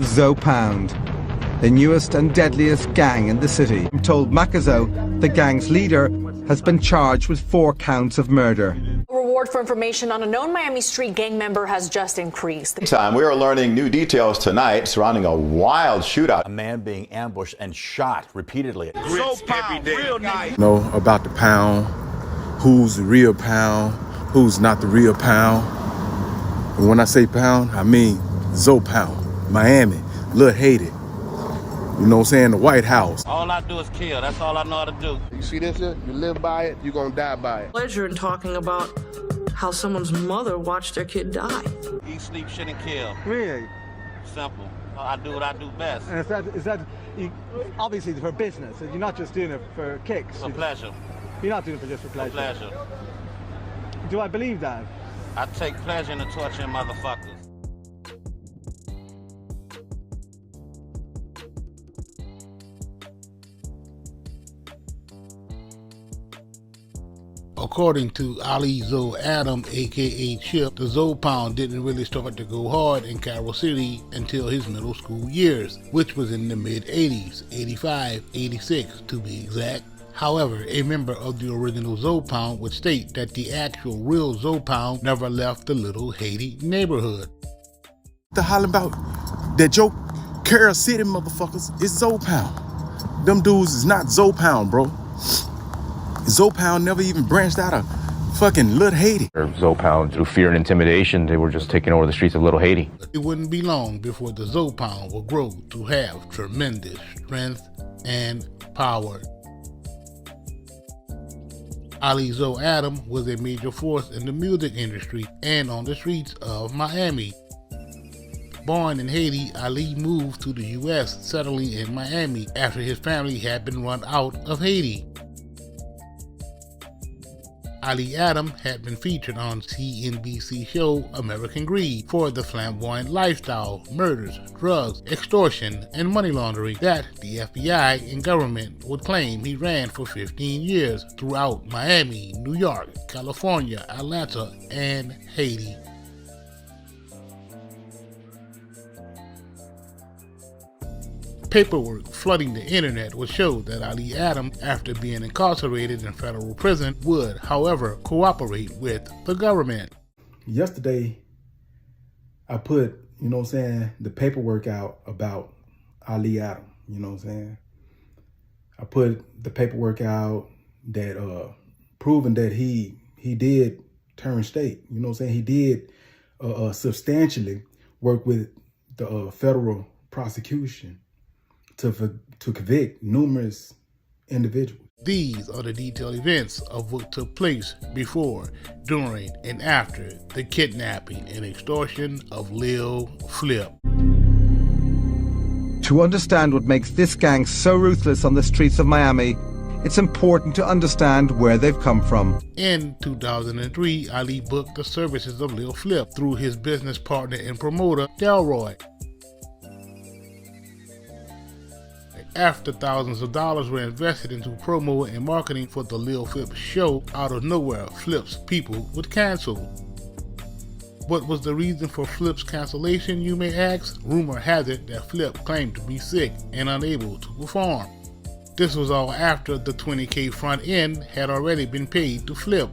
Zoe Pound, the newest and deadliest gang in the city. I'm told Makazo, the gang's leader, has been charged with 4 counts of murder. Reward for information on a known Miami Street gang member has just increased. We are learning new details tonight surrounding a wild shootout. A man being ambushed and shot repeatedly. Grits every day. Know about the pound, who's the real pound, who's not the real pound. And when I say pound, I mean Zoe Pound, Miami, Lil Haiti. You know what I'm saying? The White House. All I do is kill. That's all I know how to do. You see this here? You live by it, you're gonna die by it. Pleasure in talking about how someone's mother watched their kid die. Eat, sleep, shit, and kill. Really? Simple. I do what I do best. And is that obviously for business? You're not just doing it for kicks. For pleasure. You're not doing it just for pleasure. For pleasure. Do I believe that? I take pleasure in the torturing motherfuckers. According to Ali Zoe Adam, aka Chip, the Zoe Pound didn't really start to go hard in Cairo City until his middle school years, which was in the mid-80s, 85, 86 to be exact. However, a member of the original Zoe Pound would state that the actual real Zoe Pound never left the Little Haiti neighborhood. The hollering about that joke, Cairo City motherfuckers, it's Zoe Pound. Them dudes is not Zoe Pound, bro. Zoe Pound never even branched out of fucking Little Haiti. Zoe Pound, through fear and intimidation, they were just taking over the streets of Little Haiti. It wouldn't be long before the Zoe Pound would grow to have tremendous strength and power. Ali Zoe Adam was a major force in the music industry and on the streets of Miami. Born in Haiti, Ali moved to the U.S., settling in Miami after his family had been run out of Haiti. Ali Adam had been featured on CNBC show American Greed for the flamboyant lifestyle, murders, drugs, extortion, and money laundering that the FBI and government would claim he ran for 15 years throughout Miami, New York, California, Atlanta, and Haiti. Paperwork flooding the internet would show that Ali Adam, after being incarcerated in federal prison, would, however, cooperate with the government. Yesterday, I put, you know what I'm saying, the paperwork out about Ali Adam, you know what I'm saying? I put the paperwork out that proving that he did turn state, you know what I'm saying? He did substantially work with the federal prosecution to convict numerous individuals. These are the detailed events of what took place before, during, and after the kidnapping and extortion of Lil Flip. To understand what makes this gang so ruthless on the streets of Miami, it's important to understand where they've come from. In 2003, Ali booked the services of Lil Flip through his business partner and promoter, Delroy. After thousands of dollars were invested into promo and marketing for the Lil Flip show, out of nowhere, Flip's people would cancel. What was the reason for Flip's cancellation, you may ask? Rumor has it that Flip claimed to be sick and unable to perform. This was all after the $20K front end had already been paid to Flip.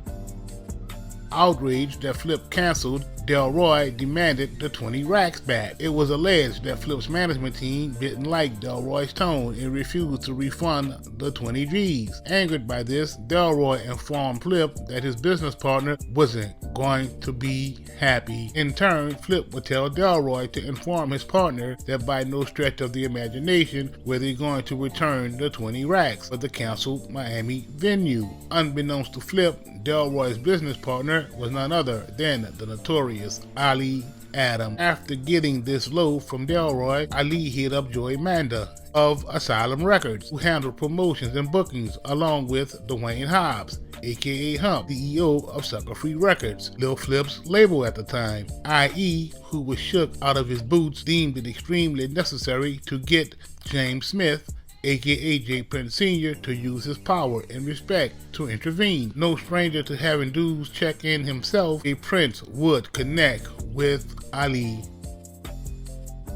Outraged that Flip canceled, Delroy demanded the 20 racks back. It was alleged that Flip's management team didn't like Delroy's tone and refused to refund the 20 G's. Angered by this, Delroy informed Flip that his business partner wasn't going to be happy. In turn, Flip would tell Delroy to inform his partner that by no stretch of the imagination were they going to return the 20 racks for the canceled Miami venue. Unbeknownst to Flip, Delroy's business partner was none other than the notorious Ali Adam. After getting this low from Delroy, Ali hit up Joey Manda of Asylum Records, who handled promotions and bookings, along with Dwayne Hobbs, aka Hump, CEO of Sucker Free Records, Lil Flip's label at the time. I.E., who was shook out of his boots, deemed it extremely necessary to get James Smith, aka J. Prince Sr., to use his power and respect to intervene. No stranger to having dudes check in himself, a Prince would connect with Ali.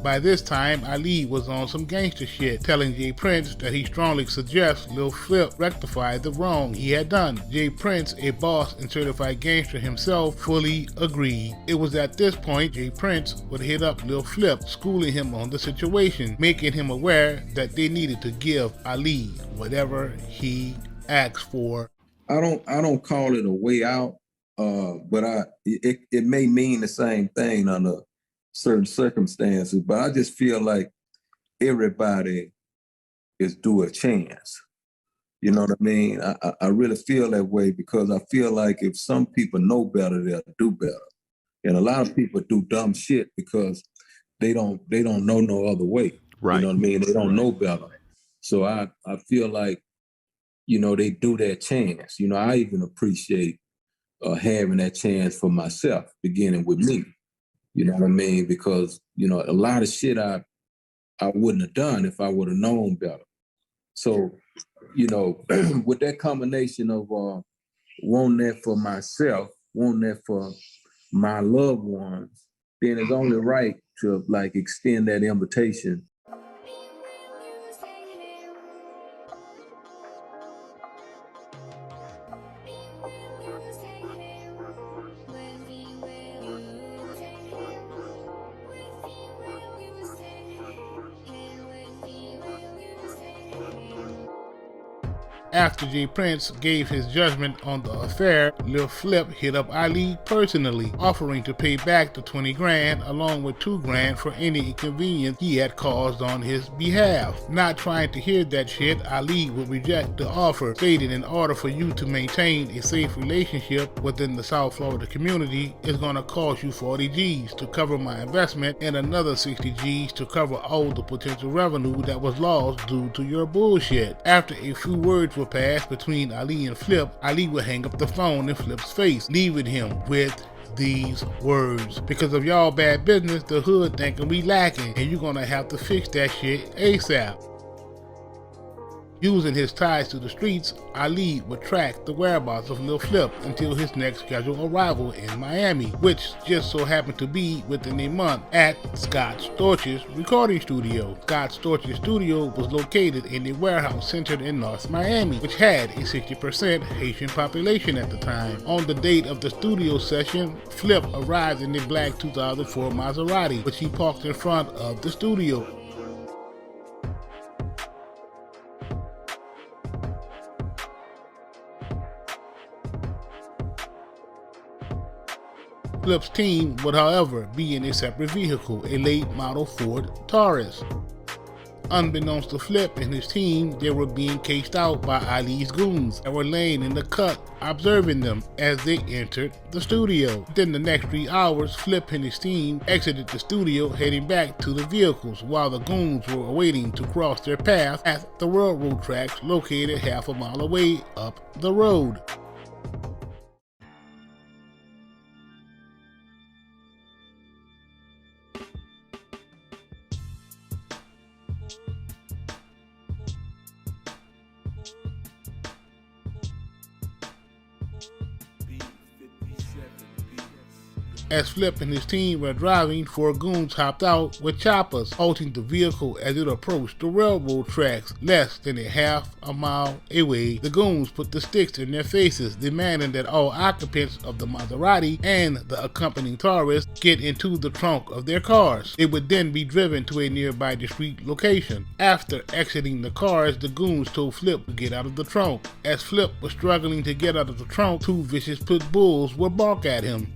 By this time, Ali was on some gangster shit, telling J Prince that he strongly suggests Lil Flip rectify the wrong he had done. J Prince, a boss and certified gangster himself, fully agreed. It was at this point J Prince would hit up Lil Flip, schooling him on the situation, making him aware that they needed to give Ali whatever he asked for. I don't call it a way out, but it may mean the same thing under certain circumstances, but I just feel like everybody is due a chance. You know what I mean? I really feel that way because I feel like if some people know better, they'll do better. And a lot of people do dumb shit because they don't know no other way. Right. You know what I mean? They don't know better. So I feel like, you know, they do that chance. You know, I even appreciate having that chance for myself, beginning with me. You know what I mean? Because, you know, a lot of shit I wouldn't have done if I would have known better. So, you know, with that combination of wanting that for myself, wanting that for my loved ones, then it's only right to like extend that invitation. After J Prince gave his judgment on the affair, Lil Flip hit up Ali personally, offering to pay back the 20 grand along with 2 grand for any inconvenience he had caused on his behalf. Not trying to hear that shit, Ali would reject the offer, stating in order for you to maintain a safe relationship within the South Florida community, it's gonna cost you 40 G's to cover my investment and another 60 G's to cover all the potential revenue that was lost due to your bullshit. After a few words were passed between Ali and Flip, Ali would hang up the phone in Flip's face, leaving him with these words: because of y'all bad business, the hood thinking we lacking, and you're gonna have to fix that shit ASAP. Using his ties to the streets, Ali would track the whereabouts of Lil Flip until his next scheduled arrival in Miami, which just so happened to be within a month at Scott Storch's recording studio. Scott Storch's studio was located in a warehouse centered in North Miami, which had a 60% Haitian population at the time. On the date of the studio session, Flip arrived in a black 2004 Maserati, which he parked in front of the studio. Flip's team would, however, be in a separate vehicle, a late model Ford Taurus. Unbeknownst to Flip and his team, they were being cased out by Ali's goons that were laying in the cut, observing them as they entered the studio. Within the next 3 hours, Flip and his team exited the studio, heading back to the vehicles, while the goons were awaiting to cross their path at the railroad tracks located half a mile away up the road. As Flip and his team were driving, 4 goons hopped out with choppers, halting the vehicle as it approached the railroad tracks less than a half a mile away. The goons put the sticks in their faces, demanding that all occupants of the Maserati and the accompanying Taurus get into the trunk of their cars. It would then be driven to a nearby discreet location. After exiting the cars, the goons told Flip to get out of the trunk. As Flip was struggling to get out of the trunk, 2 vicious pit bulls would bark at him.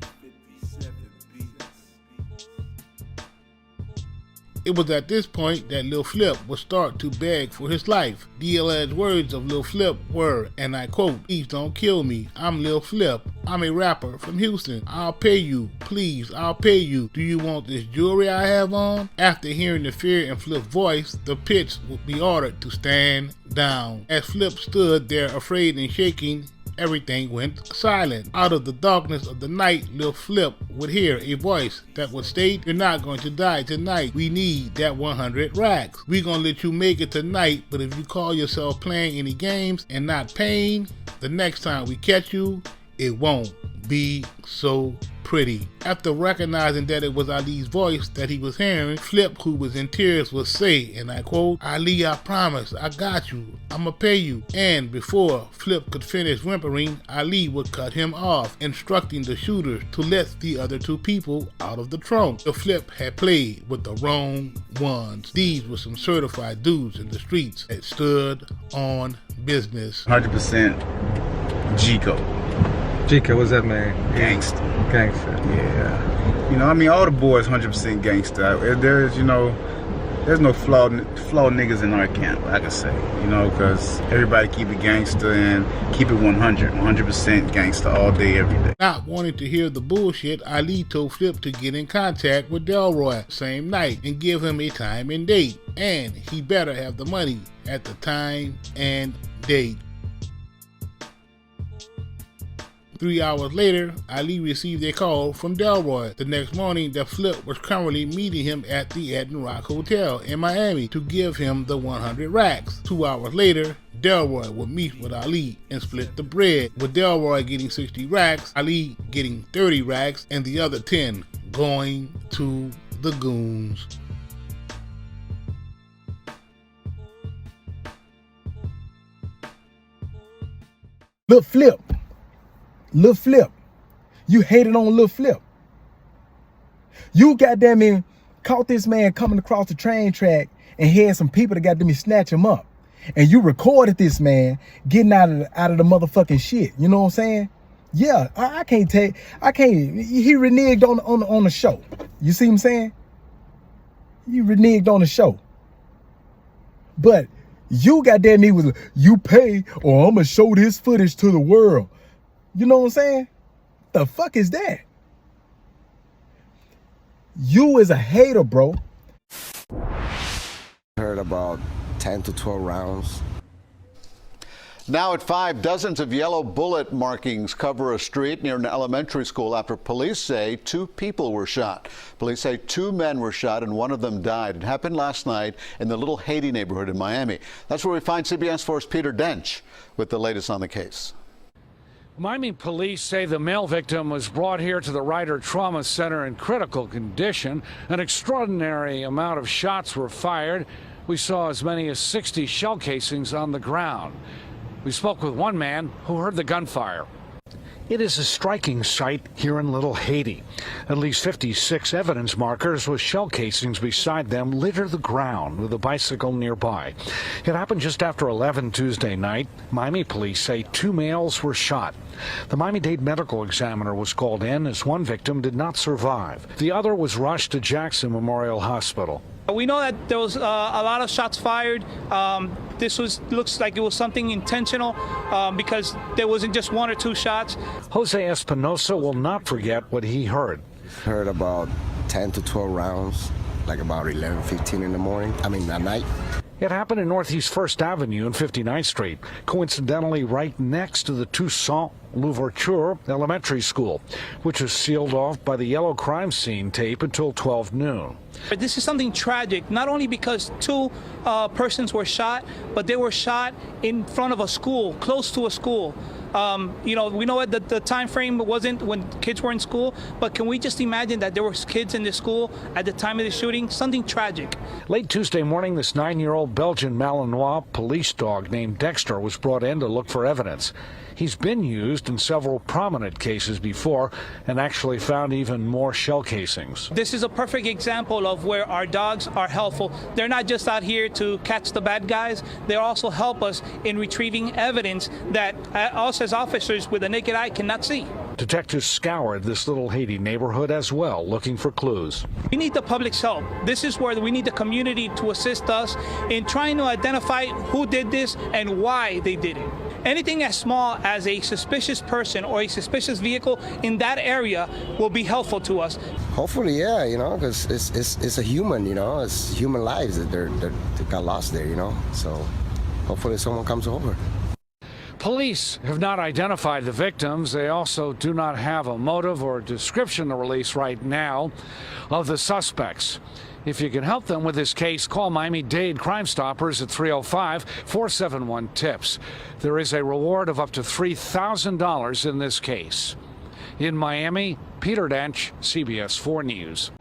It was at this point that Lil Flip would start to beg for his life. The alleged words of Lil Flip were, and I quote, "Please don't kill me. I'm Lil Flip. I'm a rapper from Houston. I'll pay you. Please, I'll pay you. Do you want this jewelry I have on?" After hearing the fear in Flip's voice, the pits would be ordered to stand down. As Flip stood there afraid and shaking, everything went silent. Out of the darkness of the night, Lil Flip would hear a voice that would state, "You're not going to die tonight. We need that 100 racks. We gonna let you make it tonight, but if you call yourself playing any games and not paying, the next time we catch you, it won't be so pretty. After recognizing that it was Ali's voice that he was hearing, Flip, who was in tears, would say, and I quote, "Ali, I promise, I got you, I'ma pay you." And before Flip could finish whimpering, Ali would cut him off, instructing the shooters to let the other two people out of the trunk. The Flip had played with the wrong ones. These were some certified dudes in the streets that stood on business. 100% G-Code. G-Code, what's that man? Gangster. Gangster. Yeah. You know, I mean, all the boys 100% gangster. There's, you know, there's no flawed niggas in our camp, I can say, you know, because everybody keep it gangster and keep it 100% gangster all day, every day. Not wanting to hear the bullshit, Ali told Flip to get in contact with Delroy same night and give him a time and date. And he better have the money at the time and date. 3 hours later, Ali received a call from Delroy. The next morning, the Flip was currently meeting him at the Eden Rock Hotel in Miami to give him the 100 racks. 2 hours later, Delroy would meet with Ali and split the bread, with Delroy getting 60 racks, Ali getting 30 racks, and the other 10 going to the goons. Lil Flip, you hated on Lil Flip. You goddamn it caught this man coming across the train track and had some people that goddamn me snatch him up. And you recorded this man getting out of the motherfucking shit. You know what I'm saying? Yeah, I can't, he reneged on the show. You see what I'm saying? You reneged on the show. But you goddamn me was, you pay or I'm gonna show this footage to the world. You know what I'm saying? The fuck is that? You is a hater, bro. Heard about 10 to 12 rounds. Now at 5, dozens of yellow bullet markings cover a street near an elementary school after police say 2 people were shot. Police say 2 men were shot and one of them died. It happened last night in the Little Haiti neighborhood in Miami. That's where we find CBS 4's Peter Dench with the latest on the case. Miami police say the male victim was brought here to the Ryder Trauma Center in critical condition. An extraordinary amount of shots were fired. We saw as many as 60 shell casings on the ground. We spoke with one man who heard the gunfire. It is a striking sight here in Little Haiti. At least 56 evidence markers with shell casings beside them litter the ground with a bicycle nearby. It happened just after 11 Tuesday night. Miami police say 2 males were shot. The Miami-Dade medical examiner was called in as one victim did not survive. The other was rushed to Jackson Memorial Hospital. We know that there was a lot of shots fired. This looks like it was something intentional because there wasn't just 1 or 2 shots. Jose Espinosa will not forget what he heard. Heard about 10 to 12 rounds, like about 11:15 in the morning. I mean, at night. It happened in Northeast 1st Avenue and 59th Street, coincidentally right next to the Toussaint Louverture Elementary School, which was sealed off by the yellow crime scene tape until 12 noon. This is something tragic, not only because 2 persons were shot, but they were shot in front of a school, close to a school. You know, we know that the time frame wasn't when kids were in school, but can we just imagine that there were kids in the school at the time of the shooting? Something tragic. Late Tuesday morning, this 9-year-old Belgian Malinois police dog named Dexter was brought in to look for evidence. He's been used in several prominent cases before and actually found even more shell casings. This is a perfect example of where our dogs are helpful. They're not just out here to catch the bad guys. They also help us in retrieving evidence that us as officers with the naked eye cannot see. Detectives scoured this Little Haiti neighborhood as well, looking for clues. We need the public's help. This is where we need the community to assist us in trying to identify who did this and why they did it. Anything as small as a suspicious person or a suspicious vehicle in that area will be helpful to us. Hopefully, yeah, you know, because it's a human, you know, it's human lives that they got lost there, you know. So hopefully someone comes over. Police have not identified the victims. They also do not have a motive or description to release right now of the suspects. If you can help them with this case, call Miami-Dade Crime Stoppers at 305-471-TIPS. There is a reward of up to $3,000 in this case. In Miami, Peter Dench, CBS 4 News.